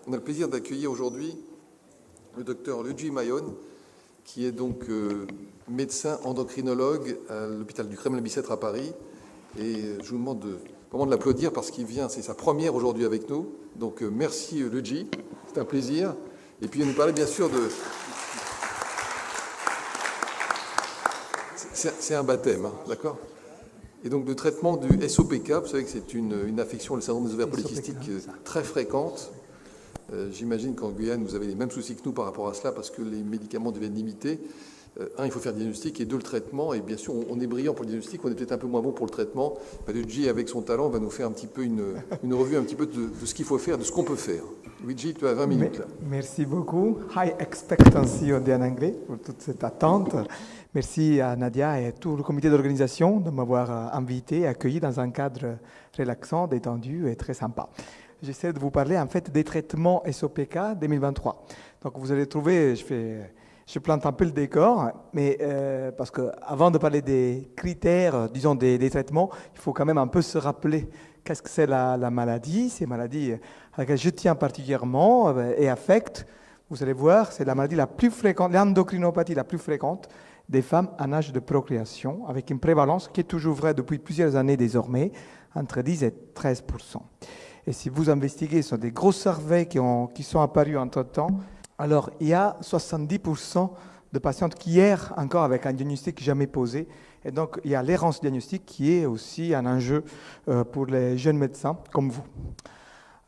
On a le plaisir d'accueillir aujourd'hui le docteur Luigi Maione, qui est donc médecin endocrinologue à l'hôpital du Kremlin-Bicêtre à Paris. Et je vous demande vraiment de l'applaudir parce qu'il vient, c'est sa première aujourd'hui avec nous. Donc merci Luigi, c'est un plaisir. Et puis il nous parlait bien sûr de... C'est un baptême, hein, d'accord ? Et donc le traitement du SOPK, vous savez que c'est une affection, le syndrome des ovaires polykystiques, très fréquente. J'imagine qu'en Guyane, vous avez les mêmes soucis que nous par rapport à cela, parce que les médicaments deviennent limités. Un, il faut faire le diagnostic, et deux, le traitement. Et bien sûr, on est brillant pour le diagnostic, on est peut-être un peu moins bon pour le traitement. Luigi, avec son talent, va nous faire un petit peu une revue un petit peu de ce qu'il faut faire, de ce qu'on peut faire. Luigi, tu as 20 minutes là. Merci beaucoup. High expectancy, on dit en anglais, pour toute cette attente. Merci à Nadia et à tout le comité d'organisation de m'avoir invité et accueilli dans un cadre relaxant, détendu et très sympa. J'essaie de vous parler en fait des traitements SOPK 2023. Donc vous allez trouver, je plante un peu le décor, mais parce qu'avant de parler des critères, disons des traitements, il faut quand même un peu se rappeler qu'est-ce que c'est la maladie. Ces maladies à laquelle je tiens particulièrement et affectent, vous allez voir, c'est la maladie la plus fréquente, l'endocrinopathie la plus fréquente des femmes en âge de procréation, avec une prévalence qui est toujours vraie depuis plusieurs années désormais, entre 10 et 13%. Et si vous investiguez sur des gros surveys qui sont apparus entre-temps, alors il y a 70% de patientes qui errent encore avec un diagnostic jamais posé. Et donc il y a l'errance diagnostique qui est aussi un enjeu pour les jeunes médecins comme vous.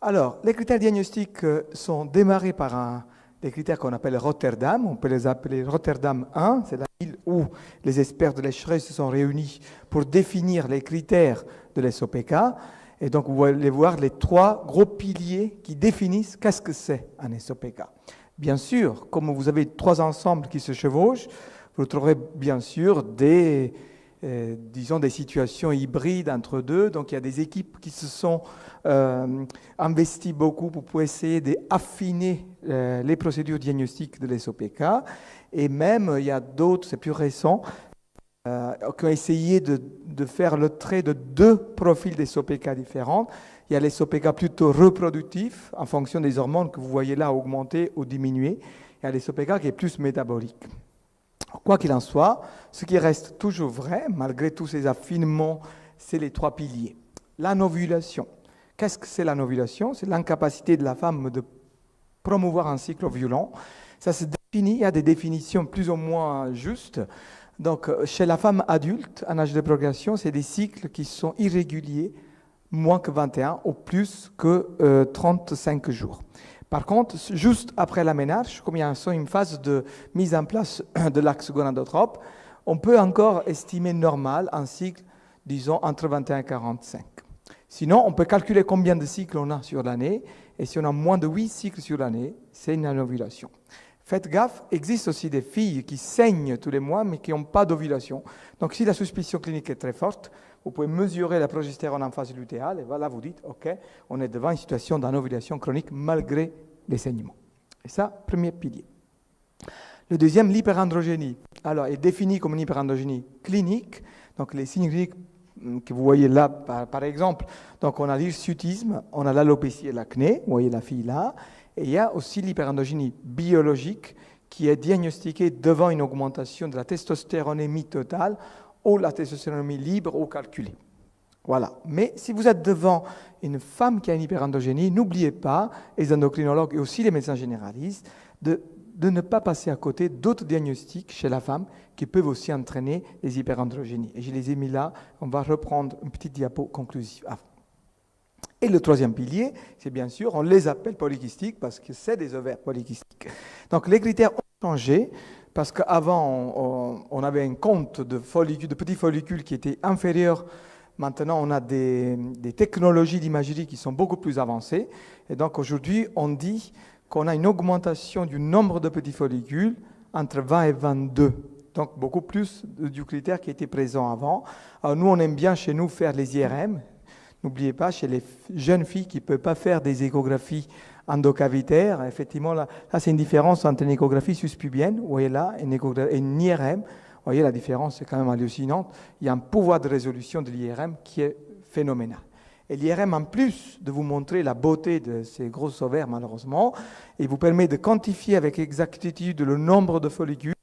Alors, les critères diagnostiques sont démarrés par des critères qu'on appelle Rotterdam. On peut les appeler Rotterdam 1, c'est la ville où les experts de l'ESHRE se sont réunis pour définir les critères de l'SOPK. Et donc, vous allez voir les trois gros piliers qui définissent qu'est-ce que c'est un SOPK. Bien sûr, comme vous avez trois ensembles qui se chevauchent, vous trouverez bien sûr des situations hybrides entre deux. Donc, il y a des équipes qui se sont investies beaucoup pour essayer d'affiner les procédures diagnostiques de l'SOPK. Et même, il y a d'autres, c'est plus récent, qui ont essayé de faire le trait de deux profils des SOPK différents. Il y a les SOPK plutôt reproductifs, en fonction des hormones que vous voyez là augmenter ou diminuer. Il y a les SOPK qui est plus métabolique. Quoi qu'il en soit, ce qui reste toujours vrai, malgré tous ces affinements, c'est les trois piliers. La novulation. Qu'est-ce que c'est la novulation ? C'est l'incapacité de la femme de promouvoir un cycle ovulant. Ça se définit, il y a des définitions plus ou moins justes. Donc, chez la femme adulte, en âge de procréation, c'est des cycles qui sont irréguliers, moins que 21 ou plus que 35 jours. Par contre, juste après la ménarche, comme il y a une phase de mise en place de l'axe gonadotrope, on peut encore estimer normal un cycle, disons, entre 21 et 45. Sinon, on peut calculer combien de cycles on a sur l'année, et si on a moins de 8 cycles sur l'année, c'est une anovulation. Faites gaffe, il existe aussi des filles qui saignent tous les mois, mais qui n'ont pas d'ovulation. Donc, si la suspicion clinique est très forte, vous pouvez mesurer la progestérone en phase lutéale, et voilà, vous dites, OK, on est devant une situation d'anovulation chronique malgré les saignements. Et ça, premier pilier. Le deuxième, l'hyperandrogénie. Alors, est défini comme une hyperandrogénie clinique. Donc, les signes cliniques que vous voyez là, par exemple, donc on a l'hirsutisme, on a l'alopécie et l'acné, vous voyez la fille là, et il y a aussi l'hyperandrogénie biologique qui est diagnostiquée devant une augmentation de la testostéronémie totale ou la testostéronémie libre ou calculée. Voilà. Mais si vous êtes devant une femme qui a une hyperandrogénie, n'oubliez pas, les endocrinologues et aussi les médecins généralistes, de ne pas passer à côté d'autres diagnostics chez la femme qui peuvent aussi entraîner les hyperandrogénies. Et je les ai mis là, on va reprendre une petite diapo conclusive avant. Et le troisième pilier, c'est bien sûr, on les appelle polykystiques parce que c'est des ovaires polykystiques. Donc les critères ont changé parce qu'avant, on avait un compte de petits follicules qui était inférieur. Maintenant, on a des technologies d'imagerie qui sont beaucoup plus avancées. Et donc aujourd'hui, on dit qu'on a une augmentation du nombre de petits follicules entre 20 et 22. Donc beaucoup plus du critère qui était présent avant. Alors nous, on aime bien chez nous faire les IRM. N'oubliez pas, chez les jeunes filles qui ne peuvent pas faire des échographies endocavitaires, effectivement, là c'est une différence entre une échographie suspubienne, vous voyez là, et une IRM. Vous voyez, la différence est quand même hallucinante. Il y a un pouvoir de résolution de l'IRM qui est phénoménal. Et l'IRM, en plus de vous montrer la beauté de ces gros ovaires, malheureusement, il vous permet de quantifier avec exactitude le nombre de follicules.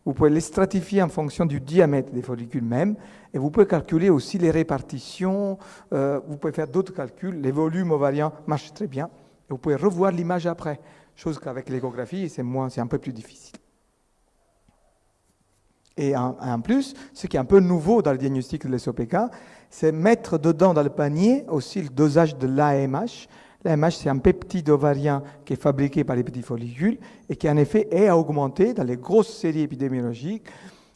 Vous pouvez les stratifier en fonction du diamètre des follicules même, et vous pouvez calculer aussi les répartitions, vous pouvez faire d'autres calculs, les volumes ovariens marchent très bien, et vous pouvez revoir l'image après, chose qu'avec l'échographie, c'est un peu plus difficile. Et en plus, ce qui est un peu nouveau dans le diagnostic de l'SOPK, c'est mettre dedans dans le panier aussi le dosage de l'AMH. L'AMH, c'est un peptide ovarien qui est fabriqué par les petits follicules et qui, en effet, est augmenté dans les grosses séries épidémiologiques,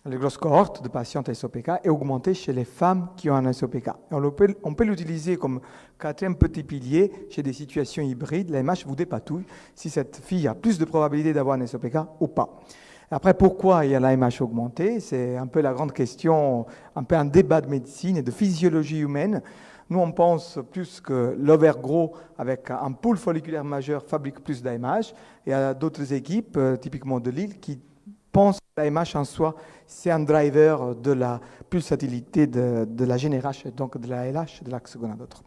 les grosses cohortes de patients SOPK, et augmenté chez les femmes qui ont un SOPK. Et on peut l'utiliser comme quatrième petit pilier chez des situations hybrides. L'AMH vous dépatouille si cette fille a plus de probabilité d'avoir un SOPK ou pas. Après, pourquoi il y a l'AMH augmenté? C'est un peu la grande question, un peu un débat de médecine et de physiologie humaine. Nous, on pense plus que l'ovaire gros avec un pool folliculaire majeur fabrique plus d'AMH. Il y a d'autres équipes, typiquement de Lille, qui pensent que l'AMH en soi, c'est un driver de la pulsatilité de la GnRH, et donc de la LH, de l'axe gonadotrophe.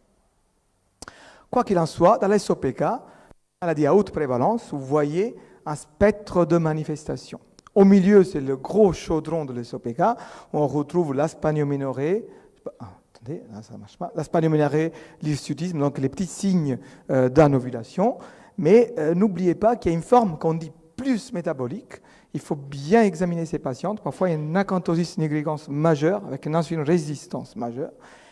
Quoi qu'il en soit, dans la SOPK, maladie à haute prévalence, vous voyez un spectre de manifestations. Au milieu, c'est le gros chaudron de l'SOPK, où on retrouve l'aspagnoménorrhée, attendez, là, ça ne marche pas, l'aspagnoménorrhée, l'hirsutisme, donc les petits signes d'anovulation. Mais n'oubliez pas qu'il y a une forme qu'on dit plus métabolique. Il faut bien examiner ces patientes. Parfois, il y a une acanthosis nigricans majeure, avec une insuline résistance majeure.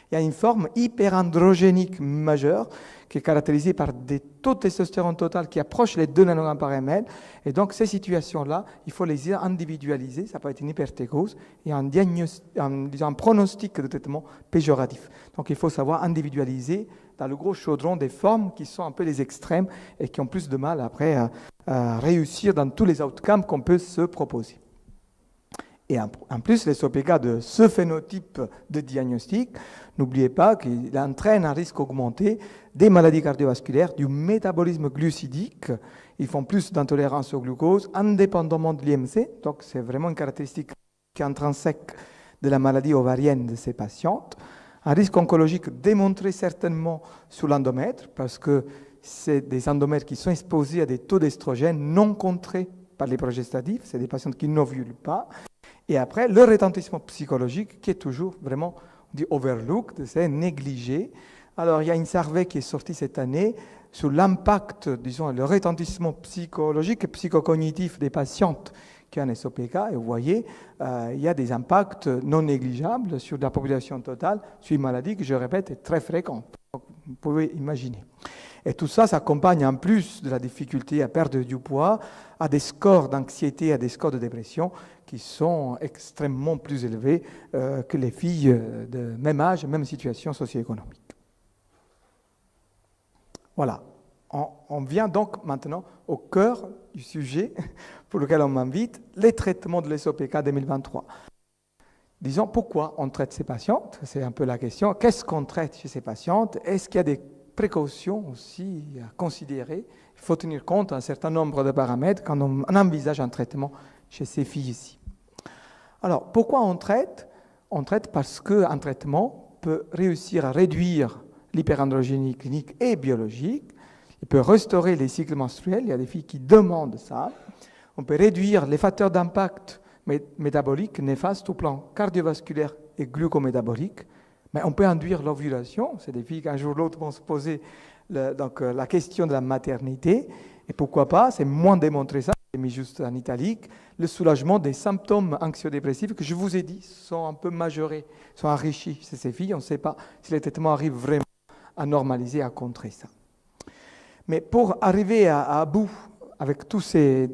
Il y a une forme hyperandrogénique majeure qui est caractérisée par des taux de testostérone total qui approchent les 2 nanogrammes par ml. Et donc, ces situations-là, il faut les individualiser. Ça peut être une hypertécose et un pronostic de traitement péjoratif. Donc, il faut savoir individualiser dans le gros chaudron des formes qui sont un peu les extrêmes et qui ont plus de mal après à réussir dans tous les outcomes qu'on peut se proposer. Et en plus, les SOPK de ce phénotype de diagnostic, n'oubliez pas qu'il entraîne un risque augmenté des maladies cardiovasculaires, du métabolisme glucidique. Ils font plus d'intolérance au glucose, indépendamment de l'IMC. Donc, c'est vraiment une caractéristique intrinsèque de la maladie ovarienne de ces patientes. Un risque oncologique démontré certainement sur l'endomètre, parce que c'est des endomètres qui sont exposés à des taux d'estrogène non contrés par les progestatifs. C'est des patientes qui n'ovulent pas. Et après, le retentissement psychologique qui est toujours vraiment, on dit overlooked, c'est négligé. Alors, il y a une survey qui est sortie cette année sur l'impact, disons, le retentissement psychologique et psychocognitif des patientes qui ont un SOPK. Et vous voyez, il y a des impacts non négligeables sur la population totale, sur une maladie que, je répète, est très fréquente. Donc, vous pouvez imaginer. Et tout ça s'accompagne en plus de la difficulté à perdre du poids, à des scores d'anxiété, à des scores de dépression qui sont extrêmement plus élevés que les filles de même âge, même situation socio-économique. Voilà. On vient donc maintenant au cœur du sujet pour lequel on m'invite, les traitements de l'SOPK 2023. Disons, pourquoi on traite ces patientes? C'est un peu la question. Qu'est-ce qu'on traite chez ces patientes? Est-ce qu'il y a des précautions aussi à considérer? Il faut tenir compte d'un certain nombre de paramètres quand on envisage un traitement chez ces filles ici. Alors, pourquoi on traite? On traite parce qu'un traitement peut réussir à réduire l'hyperandrogénie clinique et biologique. Il peut restaurer les cycles menstruels. Il y a des filles qui demandent ça. On peut réduire les facteurs d'impact métabolique néfastes au plan cardiovasculaire et glucométabolique. Mais on peut induire l'ovulation. C'est des filles qu'un jour ou l'autre vont se poser la question de la maternité. Et pourquoi pas, c'est moins démontré ça, j'ai mis juste en italique, le soulagement des symptômes anxiodépressifs que je vous ai dit sont un peu majorés, sont enrichis chez ces filles. On ne sait pas si les traitements arrivent vraiment à normaliser, à contrer ça. Mais pour arriver à bout avec tous ces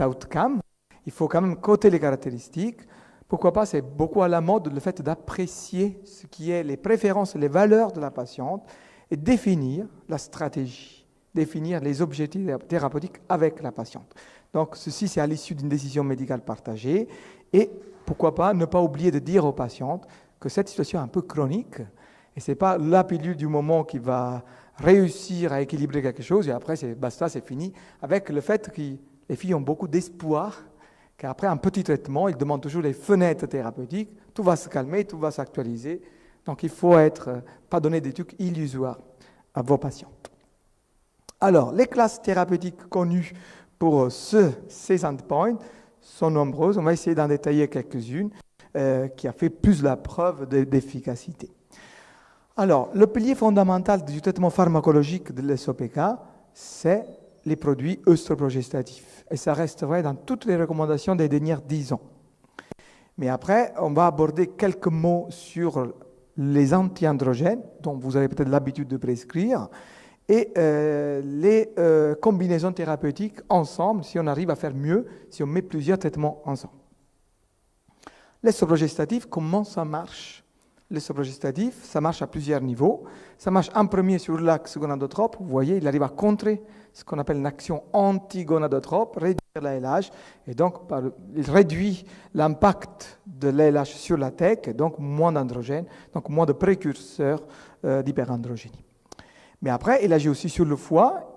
outcomes, il faut quand même coter les caractéristiques. Pourquoi pas, c'est beaucoup à la mode le fait d'apprécier ce qui est les préférences, les valeurs de la patiente et définir la stratégie, définir les objectifs thérapeutiques avec la patiente. Donc ceci, c'est à l'issue d'une décision médicale partagée et pourquoi pas ne pas oublier de dire aux patientes que cette situation est un peu chronique et ce n'est pas la pilule du moment qui va réussir à équilibrer quelque chose et après, basta, c'est fini, avec le fait que les filles ont beaucoup d'espoir qu'après un petit traitement, ils demandent toujours les fenêtres thérapeutiques, tout va se calmer, tout va s'actualiser. Donc il faut pas donner des trucs illusoires à vos patientes. Alors, les classes thérapeutiques connues pour ces endpoints sont nombreuses. On va essayer d'en détailler quelques-unes qui a fait plus la preuve d'efficacité. Alors, le pilier fondamental du traitement pharmacologique de l'SOPK, c'est les produits œstroprogestatifs. Et ça reste vrai dans toutes les recommandations des dernières 10 ans. Mais après, on va aborder quelques mots sur les anti-androgènes, dont vous avez peut-être l'habitude de prescrire, et les combinaisons thérapeutiques ensemble, si on arrive à faire mieux, si on met plusieurs traitements ensemble. L'estroprogestatif, comment ça marche? L'estroprogestatif, ça marche à plusieurs niveaux. Ça marche en premier sur l'axe gonadotrope. Vous voyez, il arrive à contrer ce qu'on appelle une action anti-gonadotrope, réduire l'ALH, et donc il réduit l'impact de l'ALH sur la TEC, et donc moins d'androgènes, donc moins de précurseurs d'hyperandrogénie. Mais après, il agit aussi sur le foie.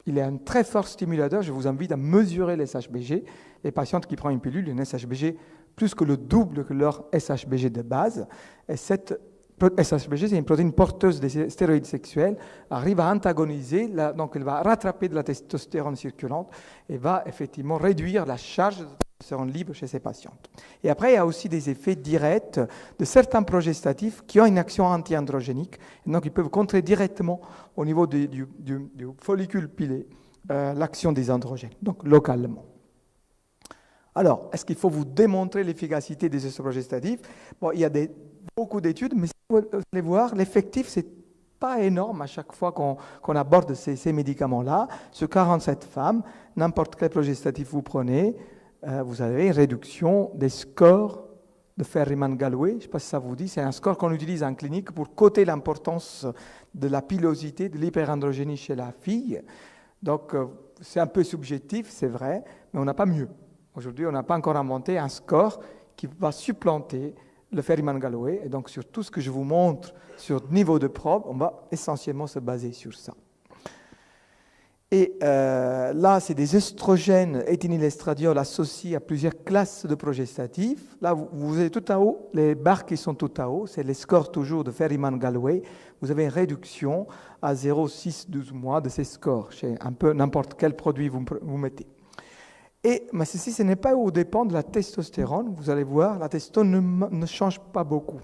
Il est un très fort stimulateur. Je vous invite à mesurer les SHBG. Les patientes qui prennent une pilule, une SHBG plus que le double que leur SHBG de base. Et cette SHBG, c'est une protéine porteuse des stéroïdes sexuels, arrive à antagoniser, donc elle va rattraper de la testostérone circulante et va effectivement réduire la charge de testostérone libre chez ces patientes. Et après, il y a aussi des effets directs de certains progestatifs qui ont une action anti-androgénique, et donc ils peuvent contrer directement au niveau du follicule pilé l'action des androgènes, donc localement. Alors, est-ce qu'il faut vous démontrer l'efficacité des œstroprogestatifs? Bon, il y a beaucoup d'études, mais si vous allez voir, l'effectif, ce n'est pas énorme à chaque fois qu'on aborde ces médicaments-là. Sur 47 femmes, n'importe quel progestatif vous prenez, vous avez une réduction des scores de Ferryman-Gallway. Je ne sais pas si ça vous dit, c'est un score qu'on utilise en clinique pour coter l'importance de la pilosité, de l'hyperandrogénie chez la fille. Donc, c'est un peu subjectif, c'est vrai, mais on n'a pas mieux. Aujourd'hui, on n'a pas encore inventé un score qui va supplanter le Ferryman-Gallway. Et donc, sur tout ce que je vous montre sur niveau de probe, on va essentiellement se baser sur ça. Et là, c'est des œstrogènes éthénylestradiol associés à plusieurs classes de progestatifs. Là, vous avez tout en haut, les barres qui sont tout en haut, c'est les scores toujours de Ferryman-Gallway. Vous avez une réduction à 0,6, 12 mois de ces scores chez un peu n'importe quel produit vous mettez. Mais ceci, ce n'est pas au dépend de la testostérone. Vous allez voir, la testostérone ne change pas beaucoup.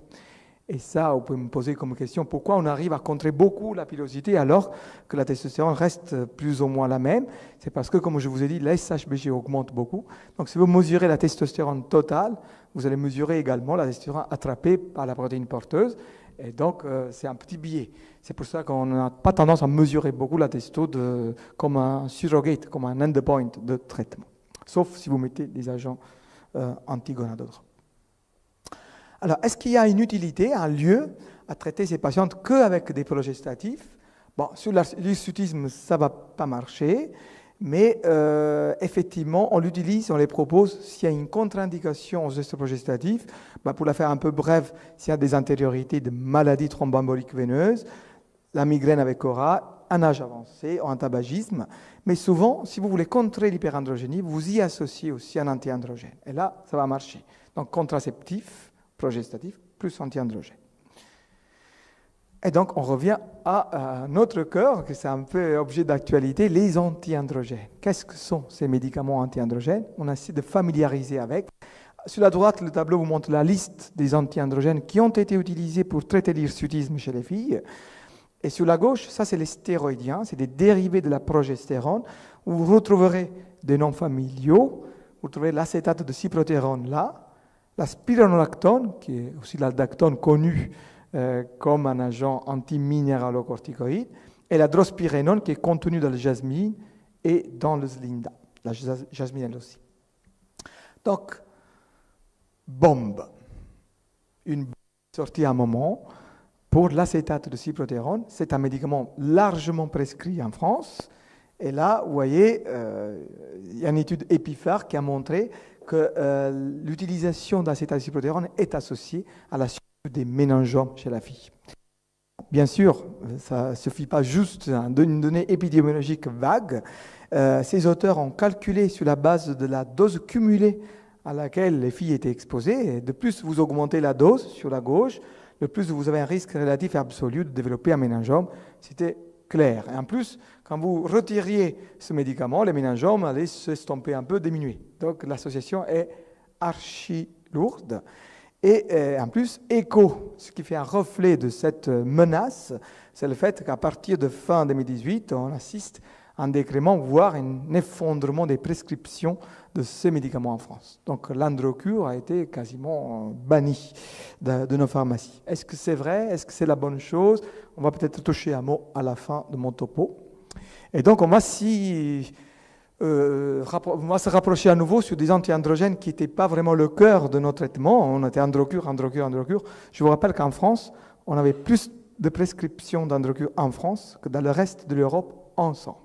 Et ça, vous pouvez me poser comme question, pourquoi on arrive à contrer beaucoup la pilosité alors que la testostérone reste plus ou moins la même? C'est parce que, comme je vous ai dit, la SHBG augmente beaucoup. Donc, si vous mesurez la testostérone totale, vous allez mesurer également la testostérone attrapée par la protéine porteuse. Et donc, c'est un petit biais. C'est pour ça qu'on n'a pas tendance à mesurer beaucoup la testo comme un surrogate, comme un endpoint de traitement. Sauf si vous mettez des agents antigonadotropes. Alors, est-ce qu'il y a une utilité, un lieu à traiter ces patientes qu'avec des progestatifs? Bon, sur l'hirsutisme, ça ne va pas marcher, mais effectivement, on l'utilise, on les propose s'il y a une contre-indication aux œstroprogestatifs. Pour la faire un peu brève, s'il y a des antériorités de maladies thromboemboliques veineuses, la migraine avec aura, un âge avancé, ou un tabagisme. Mais souvent, si vous voulez contrer l'hyperandrogénie, vous y associez aussi un anti-androgène. Et là, ça va marcher. Donc, contraceptif, progestatif, plus anti-androgène. Et donc, on revient à notre cœur, que c'est un peu objet d'actualité, les anti-androgènes. Qu'est-ce que sont ces médicaments anti-androgènes? On essaie de familiariser avec. Sur la droite, le tableau vous montre la liste des anti-androgènes qui ont été utilisés pour traiter l'hirsutisme chez les filles. Et sur la gauche, ça c'est les stéroïdiens, c'est des dérivés de la progestérone, où vous retrouverez des noms familiaux, vous retrouverez l'acétate de cyprotérone là, la spironolactone, qui est aussi l'aldactone connu comme un agent antiminéralocorticoïde, et la drospirénone qui est contenue dans le jasmine et dans le Zlinda, la jasmine elle aussi. Donc, bombe. Une bombe sortie à un moment. Pour l'acétate de cyprotérone, c'est un médicament largement prescrit en France. Et là, vous voyez, il y a une étude EPIPHAR qui a montré que l'utilisation d'acétate de cyprotérone est associée à la survenue des méningomes chez la fille. Bien sûr, ça ne suffit pas juste d'une donnée épidémiologique vague. Ces auteurs ont calculé sur la base de la dose cumulée à laquelle les filles étaient exposées. Et de plus, vous augmentez la dose sur la gauche, le plus vous avez un risque relatif et absolu de développer un méningiome. C'était clair. Et en plus, quand vous retiriez ce médicament, les méningiomes allaient s'estomper un peu, diminuer. Donc l'association est archi lourde. Et en plus, écho, ce qui fait un reflet de cette menace, c'est le fait qu'à partir de fin 2018, on assiste à un décrément, voire un effondrement des prescriptions de ces médicaments en France. Donc l'Androcur a été quasiment banni de nos pharmacies. Est-ce que c'est vrai? Est-ce que c'est la bonne chose? On va peut-être toucher un mot à la fin de mon topo. Et donc on va se rapprocher à nouveau sur des anti-androgènes qui n'étaient pas vraiment le cœur de nos traitements. On était Androcur. Je vous rappelle qu'en France, on avait plus de prescriptions d'Androcur en France que dans le reste de l'Europe ensemble.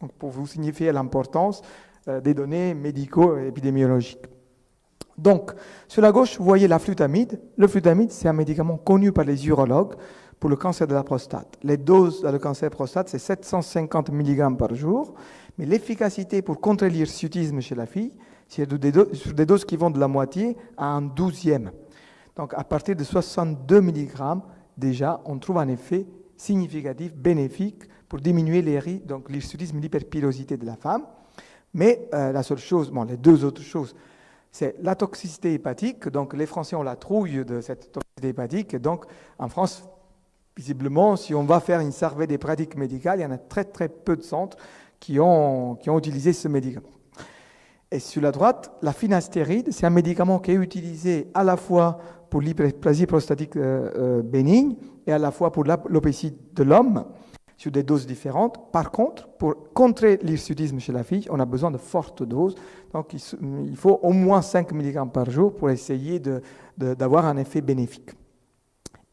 Donc pour vous signifier l'importance des données médicaux et épidémiologiques. Donc, sur la gauche, vous voyez la flutamide. Le flutamide, c'est un médicament connu par les urologues pour le cancer de la prostate. Les doses dans le cancer de la prostate, c'est 750 mg par jour. Mais l'efficacité pour contrer l'hirsutisme chez la fille, c'est sur des doses qui vont de la moitié à un 12e. Donc à partir de 62 mg, déjà, on trouve un effet significatif, bénéfique, pour diminuer l'hirsutisme, l'hyperpilosité de la femme. Mais la seule chose, les deux autres choses, c'est la toxicité hépatique. Donc les Français ont la trouille de cette toxicité hépatique. Et donc en France, visiblement, si on va faire une survey des pratiques médicales, il y en a très très peu de centres qui ont utilisé ce médicament. Et sur la droite, la finastéride, c'est un médicament qui est utilisé à la fois pour l'hyperplasie prostatique bénigne et à la fois pour l'alopécie de l'homme, sur des doses différentes. Par contre, pour contrer l'hirsutisme chez la fille, on a besoin de fortes doses. Donc, il faut au moins 5 mg par jour pour essayer d'avoir un effet bénéfique.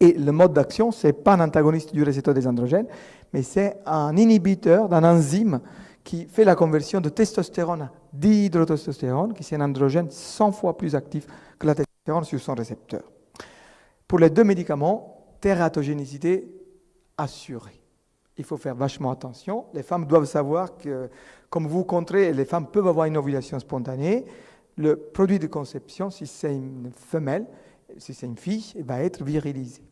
Et le mode d'action, ce n'est pas un antagoniste du récepteur des androgènes, mais c'est un inhibiteur d'un enzyme qui fait la conversion de testostérone à dihydrotestostérone, qui est un androgène 100 fois plus actif que la testostérone sur son récepteur. Pour les deux médicaments, tératogénicité assurée. Il faut faire vachement attention. Les femmes doivent savoir que, comme vous contrez, les femmes peuvent avoir une ovulation spontanée. Le produit de conception, si c'est une femelle, si c'est une fille, il va être virilisé.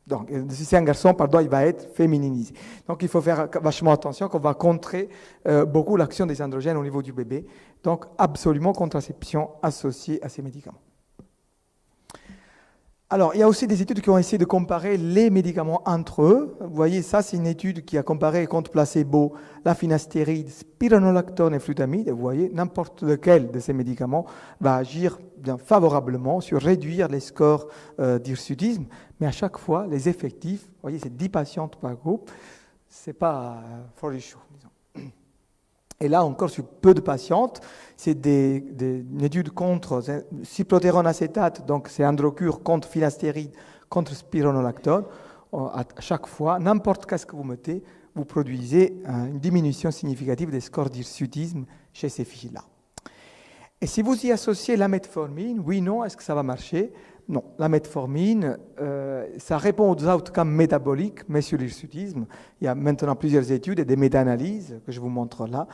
Donc, si c'est un garçon, il va être fémininisé. Donc, il faut faire vachement attention qu'on va contrer beaucoup l'action des androgènes au niveau du bébé. Donc, absolument contraception associée à ces médicaments. Alors, il y a aussi des études qui ont essayé de comparer les médicaments entre eux. Vous voyez, ça, c'est une étude qui a comparé contre placebo la finastéride, spironolactone et flutamide. Et vous voyez, n'importe lequel de ces médicaments va agir bien favorablement sur réduire les scores d'hirsutisme. Mais à chaque fois, les effectifs, vous voyez, c'est 10 patientes par groupe, c'est pas folichon, disons. Et là, encore sur peu de patientes, c'est une étude contre cyproterone acétate, donc c'est Androcur contre finastéride, contre spironolactone. À chaque fois, n'importe qu'est-ce que vous mettez, vous produisez une diminution significative des scores d'hirsutisme chez ces filles-là. Et si vous y associez la metformine, oui, non, est-ce que ça va marcher? Non, la metformine, ça répond aux outcomes métaboliques, mais sur l'hirsutisme. Il y a maintenant plusieurs études et des méta-analyses que je vous montre là,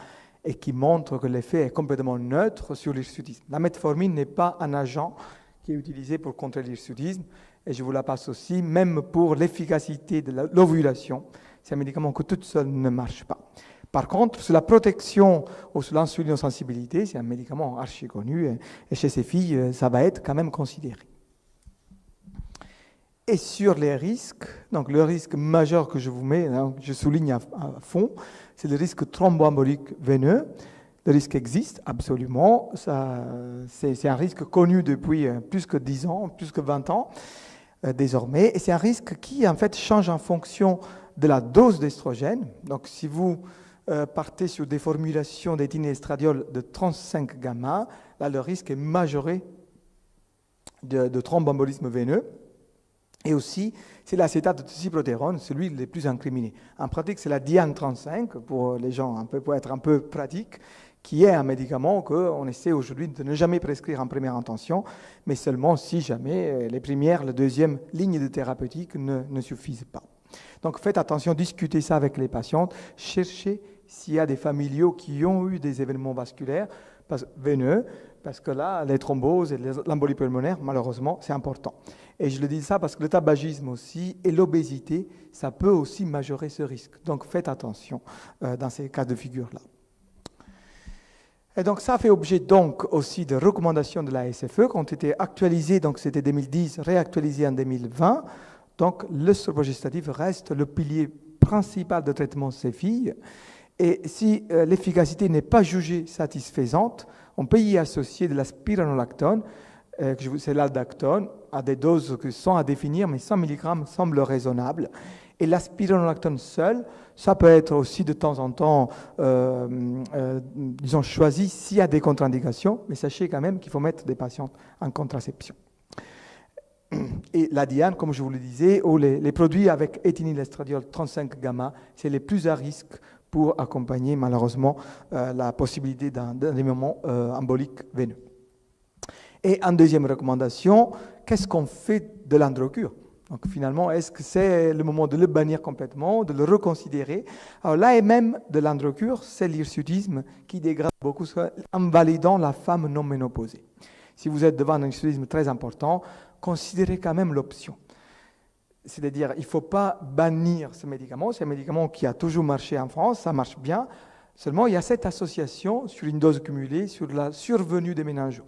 et qui montrent que l'effet est complètement neutre sur l'hirsutisme. La metformine n'est pas un agent qui est utilisé pour contrer l'hirsutisme, et je vous la passe aussi, même pour l'efficacité de l'ovulation. C'est un médicament que toute seule ne marche pas. Par contre, sur la protection ou sur l'insulinosensibilité, c'est un médicament archi connu, et chez ces filles, ça va être quand même considéré. Et sur les risques, donc le risque majeur que je vous mets, je souligne à fond, c'est le risque thromboembolique veineux. Le risque existe, absolument. C'est un risque connu depuis plus que 10 ans, plus que 20 ans désormais. Et c'est un risque qui, en fait, change en fonction de la dose d'estrogène. Donc, si vous partez sur des formulations d'éthylènestradiol de 35 gamma, là, le risque est majoré de thromboembolisme veineux. Et aussi, c'est l'acétate de cyproterone, celui le plus incriminé. En pratique, c'est la Diane 35, pour les gens, pour être un peu pratique, qui est un médicament qu'on essaie aujourd'hui de ne jamais prescrire en première intention, mais seulement si jamais les premières, la deuxième ligne de thérapeutique ne suffisent pas. Donc faites attention, discutez ça avec les patientes, cherchez s'il y a des familiaux qui ont eu des événements vasculaires veineux, parce que là, les thromboses et l'embolie pulmonaire, malheureusement, c'est important. Et je le dis ça parce que le tabagisme aussi et l'obésité, ça peut aussi majorer ce risque. Donc faites attention dans ces cas de figure-là. Et donc ça fait objet donc aussi de recommandations de la SFE qui ont été actualisées, donc c'était 2010, réactualisées en 2020. Donc l'œstroprogestatif reste le pilier principal de traitement de ces filles. Et si l'efficacité n'est pas jugée satisfaisante, on peut y associer de la spironolactone, c'est l'aldactone, à des doses qui sont à définir, mais 100 mg semble raisonnable. Et la spironolactone seule, ça peut être aussi de temps en temps, disons, choisi s'il y a des contre-indications, mais sachez quand même qu'il faut mettre des patientes en contraception. Et la Diane, comme je vous le disais, ou les produits avec éthénylestradiol 35 gamma, c'est les plus à risque pour accompagner malheureusement la possibilité d'un moment embolique veineux. Et en deuxième recommandation, qu'est-ce qu'on fait de l'androcure? Donc finalement, est-ce que c'est le moment de le bannir complètement, de le reconsidérer? Alors l'AMM de l'androcure, c'est l'hirsutisme qui dégrade beaucoup, en validant la femme non ménopausée. Si vous êtes devant un hirsutisme très important, considérez quand même l'option. C'est-à-dire, il ne faut pas bannir ce médicament. C'est un médicament qui a toujours marché en France, ça marche bien. Seulement, il y a cette association sur une dose cumulée, sur la survenue des méningios.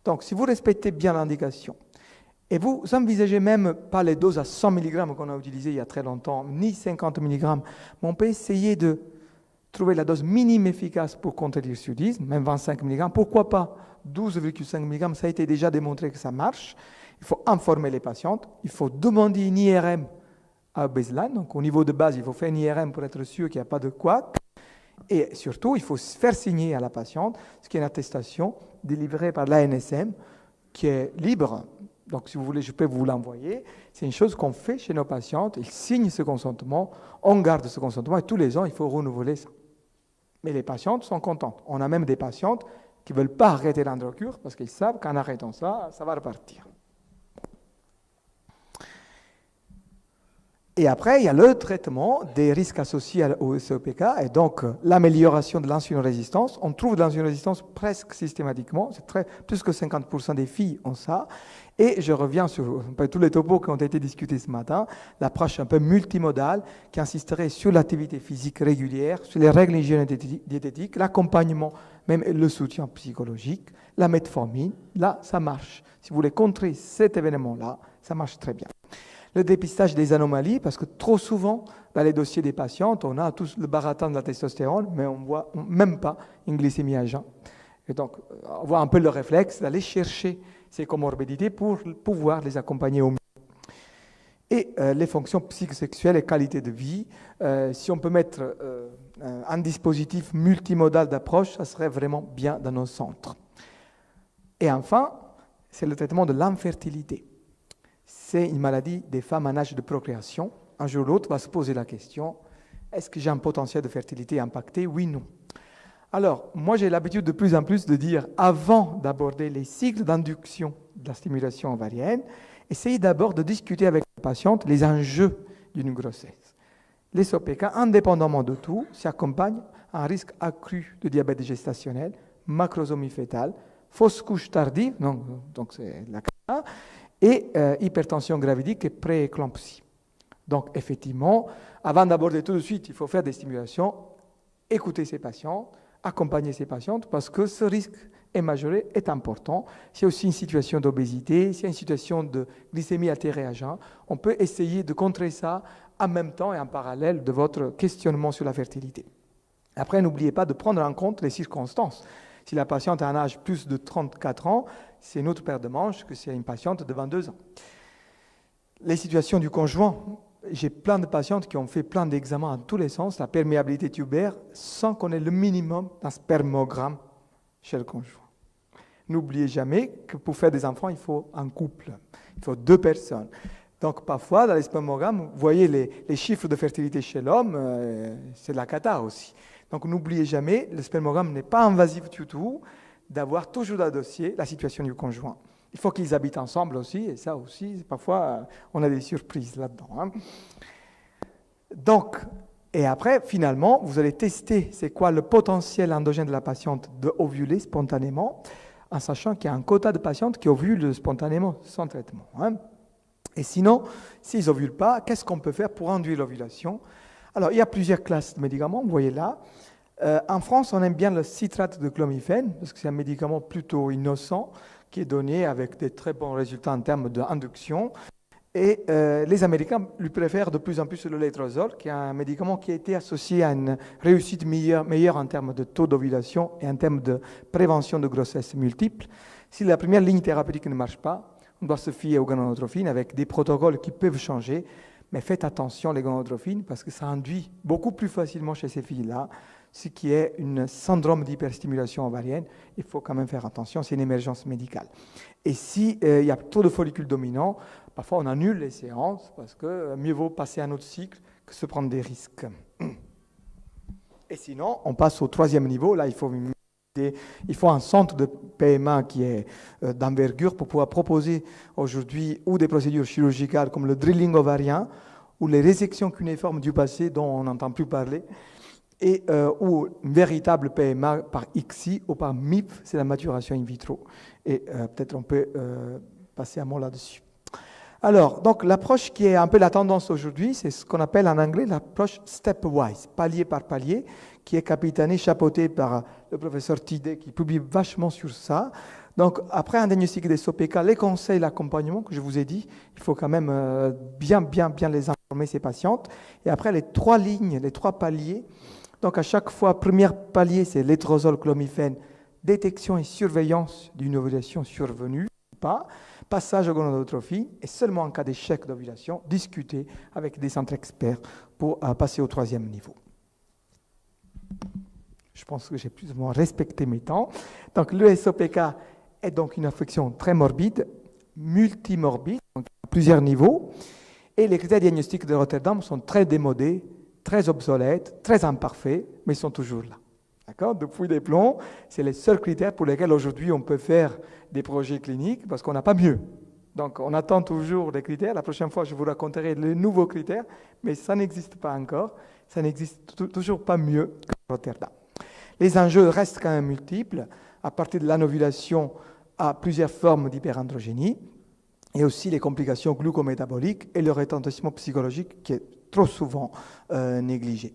Donc, si vous respectez bien l'indication, et vous envisagez même pas les doses à 100 mg qu'on a utilisées il y a très longtemps, ni 50 mg, mais on peut essayer de trouver la dose minime efficace pour contrer l'hirsutisme, même 25 mg. Pourquoi pas 12,5 mg, ça a été déjà démontré que ça marche. Il faut informer les patientes, il faut demander une IRM à baseline, donc au niveau de base, il faut faire une IRM pour être sûr qu'il n'y a pas de couac. Et surtout, il faut faire signer à la patiente ce qui est une attestation délivrée par l'ANSM qui est libre. Donc, si vous voulez, je peux vous l'envoyer. C'est une chose qu'on fait chez nos patientes. Ils signent ce consentement, on garde ce consentement et tous les ans, il faut renouveler ça. Mais les patientes sont contentes. On a même des patientes qui ne veulent pas arrêter l'androcure parce qu'ils savent qu'en arrêtant ça, ça va repartir. Et après, il y a le traitement des risques associés au SOPK et donc l'amélioration de l'insulinorésistance. On trouve de l'insulinorésistance presque systématiquement, plus que 50% des filles ont ça. Et je reviens sur tous les topos qui ont été discutés ce matin, l'approche un peu multimodale qui insisterait sur l'activité physique régulière, sur les règles hygiéno-diététiques, l'accompagnement, même le soutien psychologique, la metformine. Là, ça marche. Si vous voulez contrer cet événement-là, ça marche très bien. Le dépistage des anomalies, parce que trop souvent, dans les dossiers des patientes, on a tous le baratin de la testostérone, mais on ne voit même pas une glycémie à jeun. Et donc, on voit un peu le réflexe d'aller chercher ces comorbidités pour pouvoir les accompagner au mieux. Et les fonctions psychosexuelles et qualité de vie, si on peut mettre un dispositif multimodal d'approche, ça serait vraiment bien dans nos centres. Et enfin, c'est le traitement de l'infertilité. C'est une maladie des femmes en âge de procréation. Un jour ou l'autre, va se poser la question, est-ce que j'ai un potentiel de fertilité impacté? Oui, non. Alors, moi, j'ai l'habitude de plus en plus de dire, avant d'aborder les cycles d'induction de la stimulation ovarienne, essayez d'abord de discuter avec la patiente les enjeux d'une grossesse. Les SOPK, indépendamment de tout, s'accompagnent à un risque accru de diabète gestationnel, macrosomie fœtale, fausse couche tardive, donc c'est la cas, et hypertension gravidique et prééclampsie. Donc, effectivement, avant d'aborder tout de suite, il faut faire des stimulations, écouter ces patients, accompagner ces patientes, parce que ce risque est majoré, est important. S'il y a aussi une situation d'obésité, s'il y a une situation de glycémie altérée à jeun, on peut essayer de contrer ça en même temps et en parallèle de votre questionnement sur la fertilité. Après, n'oubliez pas de prendre en compte les circonstances. Si la patiente a un âge plus de 34 ans, c'est une autre paire de manches que si c'est une patiente de 22 ans. Les situations du conjoint, j'ai plein de patientes qui ont fait plein d'examens dans tous les sens, la perméabilité tubaire, sans qu'on ait le minimum d'un spermogramme chez le conjoint. N'oubliez jamais que pour faire des enfants, il faut un couple, il faut 2 personnes. Donc parfois, dans les spermogrammes, vous voyez les chiffres de fertilité chez l'homme, c'est de la cata aussi. Donc n'oubliez jamais, le spermogramme n'est pas invasif du tout, d'avoir toujours dans le dossier la situation du conjoint. Il faut qu'ils habitent ensemble aussi, et ça aussi, parfois, on a des surprises là-dedans. Donc, Et après, finalement, vous allez tester c'est quoi le potentiel endogène de la patiente d'ovuler spontanément, en sachant qu'il y a un quota de patientes qui ovulent spontanément sans traitement. Et sinon, s'ils n'ovulent pas, qu'est-ce qu'on peut faire pour induire l'ovulation? Alors, il y a plusieurs classes de médicaments, vous voyez là. En France, on aime bien le citrate de clomifène, parce que c'est un médicament plutôt innocent, qui est donné avec des très bons résultats en termes d'induction. Et les Américains lui préfèrent de plus en plus le létrozole, qui est un médicament qui a été associé à une réussite meilleure en termes de taux d'ovulation et en termes de prévention de grossesse multiples. Si la première ligne thérapeutique ne marche pas, on doit se fier aux gonadotrophines avec des protocoles qui peuvent changer. Mais faites attention les gonadotrophines parce que ça induit beaucoup plus facilement chez ces filles-là ce qui est un syndrome d'hyperstimulation ovarienne. Il faut quand même faire attention, c'est une émergence médicale. Et s'il y a trop de follicules dominants, parfois on annule les séances parce que mieux vaut passer un autre cycle que se prendre des risques. Et sinon, on passe au troisième niveau. Là, il faut un centre de PMA qui est d'envergure pour pouvoir proposer aujourd'hui ou des procédures chirurgicales comme le drilling ovarien ou les résections cunéiformes du passé dont on n'entend plus parler, et ou une véritable PMA par ICSI ou par MIP, c'est la maturation in vitro. Et peut-être on peut passer un mot là-dessus. Alors, donc l'approche qui est un peu la tendance aujourd'hui, c'est ce qu'on appelle en anglais l'approche stepwise, palier par palier, qui est capitanée, chapeautée par le professeur Tidé, qui publie vachement sur ça. Donc, après un diagnostic des SOPK, les conseils, l'accompagnement que je vous ai dit, il faut quand même bien les informer, ces patientes. Et après, les trois lignes, les trois paliers. Donc, à chaque fois, premier palier, c'est létrozole, clomifène, détection et surveillance d'une ovulation survenue ou pas, passage aux gonadotrophines, et seulement en cas d'échec d'ovulation, discuter avec des centres experts pour passer au troisième niveau. Je pense que j'ai plus ou moins respecté mes temps. Donc, le SOPK est donc une affection très morbide, multimorbide, donc à plusieurs niveaux, et les critères diagnostiques de Rotterdam sont très démodés, très obsolètes, très imparfaits, mais ils sont toujours là. D'accord ? Depuis des plombs, c'est les seuls critères pour lesquels aujourd'hui on peut faire des projets cliniques parce qu'on n'a pas mieux. Donc on attend toujours des critères. La prochaine fois, je vous raconterai les nouveaux critères, mais ça n'existe pas encore. Ça n'existe toujours pas mieux que Rotterdam. Les enjeux restent quand même multiples. À partir de l'anovulation à plusieurs formes d'hyperandrogénie et aussi les complications glucométaboliques et le retentissement psychologique qui est trop souvent négligé.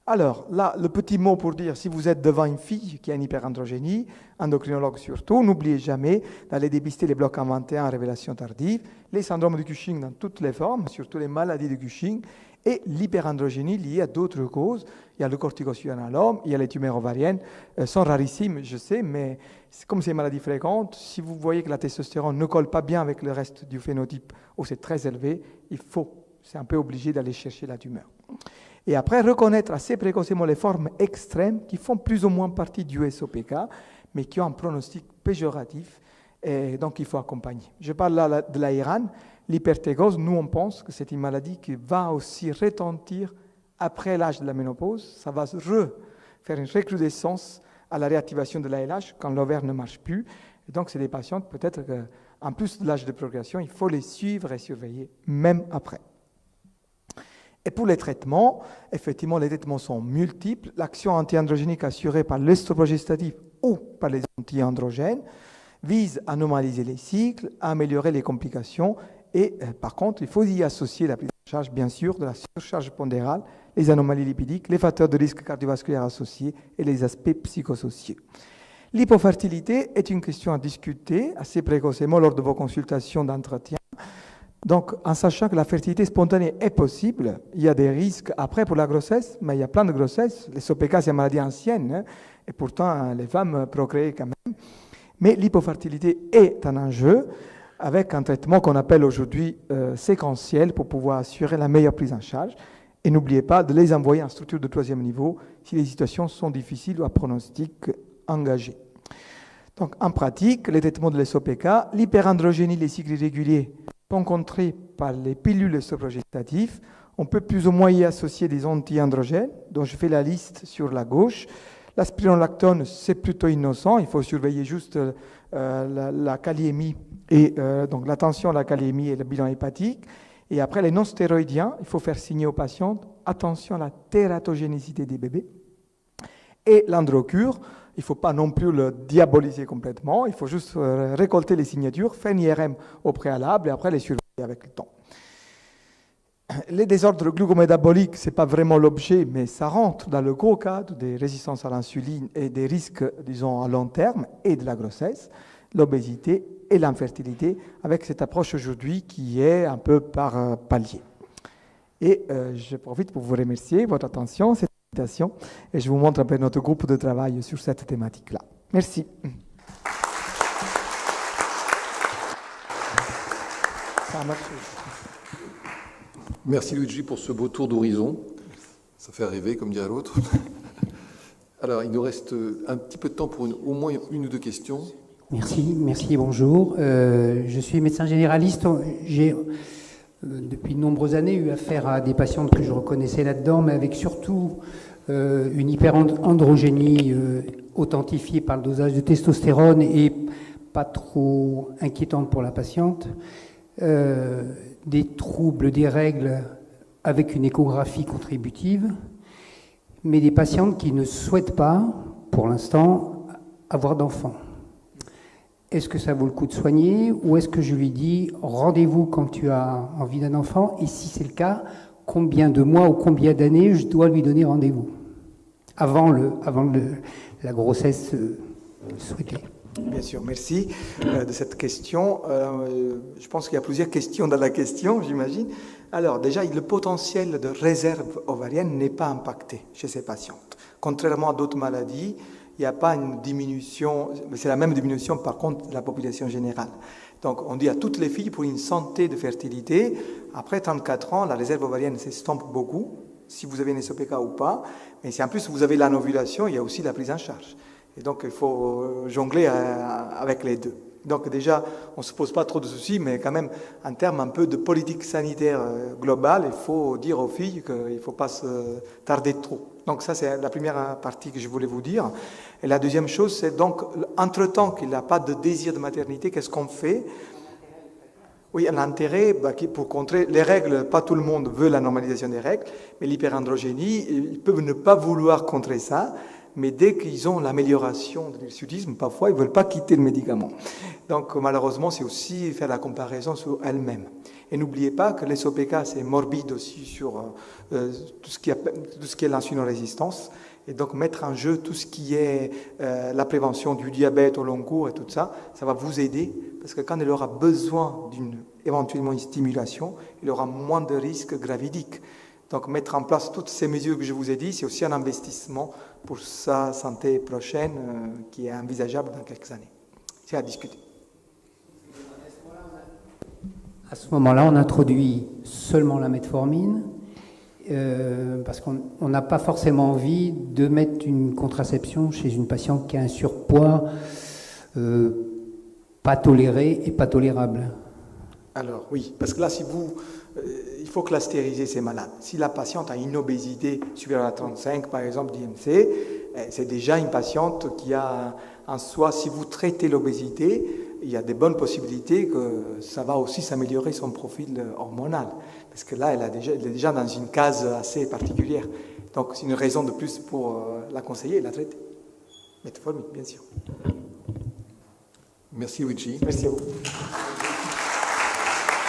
Alors, là, le petit mot pour dire, si vous êtes devant une fille qui a une hyperandrogénie, endocrinologue surtout, n'oubliez jamais d'aller dépister les blocs en 21 révélation tardive, les syndromes de Cushing dans toutes les formes, surtout les maladies de Cushing, et l'hyperandrogénie liée à d'autres causes. Il y a le corticosuanalome, il y a les tumeurs ovariennes, sont rarissimes, je sais, mais comme c'est une maladie fréquente, si vous voyez que la testostérone ne colle pas bien avec le reste du phénotype ou c'est très élevé, c'est un peu obligé d'aller chercher la tumeur. Et après, reconnaître assez précocement les formes extrêmes qui font plus ou moins partie du SOPK, mais qui ont un pronostic péjoratif, et donc il faut accompagner. Je parle là de l'AIRAN, l'hypertéghose. Nous, on pense que c'est une maladie qui va aussi retentir après l'âge de la ménopause. Ça va faire une recrudescence à la réactivation de l'ALH quand l'ovaire ne marche plus. Et donc, c'est des patientes, peut-être qu'en plus de l'âge de progression, il faut les suivre et surveiller, même après. Et pour les traitements, effectivement, les traitements sont multiples. L'action anti-androgénique assurée par l'estroprogestatif ou par les anti-androgènes vise à normaliser les cycles, à améliorer les complications et par contre, il faut y associer la prise en charge, bien sûr, de la surcharge pondérale, les anomalies lipidiques, les facteurs de risque cardiovasculaire associés et les aspects psychosociaux. L'hypofertilité est une question à discuter assez précocement lors de vos consultations d'entretien. Donc, en sachant que la fertilité spontanée est possible, il y a des risques après pour la grossesse, mais il y a plein de grossesses. Les SOPK, c'est une maladie ancienne, et pourtant, les femmes procréent quand même. Mais l'hypofertilité est un enjeu, avec un traitement qu'on appelle aujourd'hui séquentiel pour pouvoir assurer la meilleure prise en charge. Et n'oubliez pas de les envoyer en structure de troisième niveau si les situations sont difficiles ou à pronostic engagé. Donc, en pratique, les traitements de l'SOPK, l'hyperandrogénie, les cycles irréguliers, sont contrés par les pilules progestatives. On peut plus ou moins y associer des anti-androgènes, dont je fais la liste sur la gauche. La spironolactone, c'est plutôt innocent. Il faut surveiller juste la kaliémie et donc l'attention à la kaliémie et le bilan hépatique. Et après, les non-stéroïdiens, il faut faire signer aux patientes attention à la tératogénicité des bébés. Et l'androcure, il ne faut pas non plus le diaboliser complètement, il faut juste récolter les signatures, faire une IRM au préalable et après les surveiller avec le temps. Les désordres glucométaboliques, ce n'est pas vraiment l'objet, mais ça rentre dans le gros cadre des résistances à l'insuline et des risques, disons, à long terme et de la grossesse, l'obésité et l'infertilité, avec cette approche aujourd'hui qui est un peu par palier. Et je profite pour vous remercier votre attention, cette invitation, et je vous montre un peu notre groupe de travail sur cette thématique-là. Merci. Ça marche. Merci Luigi pour ce beau tour d'horizon. Ça fait rêver, comme dirait l'autre. Alors, il nous reste un petit peu de temps pour au moins une ou deux questions. Merci, bonjour. Je suis médecin généraliste. J'ai, depuis de nombreuses années, eu affaire à des patientes que je reconnaissais là-dedans, mais avec surtout une hyperandrogénie authentifiée par le dosage de testostérone et pas trop inquiétante pour la patiente. Des troubles des règles avec une échographie contributive, mais des patientes qui ne souhaitent pas, pour l'instant, avoir d'enfants. Est-ce que ça vaut le coup de soigner ou est-ce que je lui dis rendez-vous quand tu as envie d'un enfant et si c'est le cas, combien de mois ou combien d'années je dois lui donner rendez-vous avant la grossesse souhaitée? Bien sûr, merci de cette question. Je pense qu'il y a plusieurs questions dans la question, j'imagine. Alors déjà, le potentiel de réserve ovarienne n'est pas impacté chez ces patientes. Contrairement à d'autres maladies, il n'y a pas une diminution, c'est la même diminution par contre de la population générale. Donc on dit à toutes les filles, pour une santé de fertilité, après 34 ans, la réserve ovarienne s'estompe beaucoup, si vous avez une SOPK ou pas, mais si en plus vous avez l'anovulation, il y a aussi la prise en charge. Et donc il faut jongler avec les deux. Donc déjà, on ne se pose pas trop de soucis, mais quand même, en termes un peu de politique sanitaire globale, il faut dire aux filles qu'il ne faut pas se tarder trop. Donc ça, c'est la première partie que je voulais vous dire. Et la deuxième chose, c'est donc, entre-temps qu'il n'a pas de désir de maternité, qu'est-ce qu'on fait? Oui, l'intérêt, pour contrer les règles, pas tout le monde veut la normalisation des règles, mais l'hyperandrogénie, ils peuvent ne pas vouloir contrer ça, mais dès qu'ils ont l'amélioration de l'hirsutisme, parfois, ils ne veulent pas quitter le médicament. Donc, malheureusement, c'est aussi faire la comparaison sur elle-même. Et n'oubliez pas que les SOPK, c'est morbide aussi sur tout ce qui est l'insulinorésistance. Et donc, mettre en jeu tout ce qui est la prévention du diabète au long cours et tout ça, ça va vous aider. Parce que quand elle aura besoin éventuellement une stimulation, il aura moins de risques gravidiques. Donc, mettre en place toutes ces mesures que je vous ai dit, c'est aussi un investissement pour sa santé prochaine qui est envisageable dans quelques années. C'est à discuter. À ce moment-là, on introduit seulement la metformine parce qu'on n'a pas forcément envie de mettre une contraception chez une patiente qui a un surpoids pas toléré et pas tolérable. Alors oui, parce que là, il faut clusteriser ces malades. Si la patiente a une obésité supérieure à 35, par exemple, d'IMC, c'est déjà une patiente qui a en soi, si vous traitez l'obésité, il y a des bonnes possibilités que ça va aussi s'améliorer son profil hormonal. Parce que là, elle est déjà dans une case assez particulière. Donc, c'est une raison de plus pour la conseiller et la traiter. Metformine, bien sûr. Merci Luigi. Merci à vous.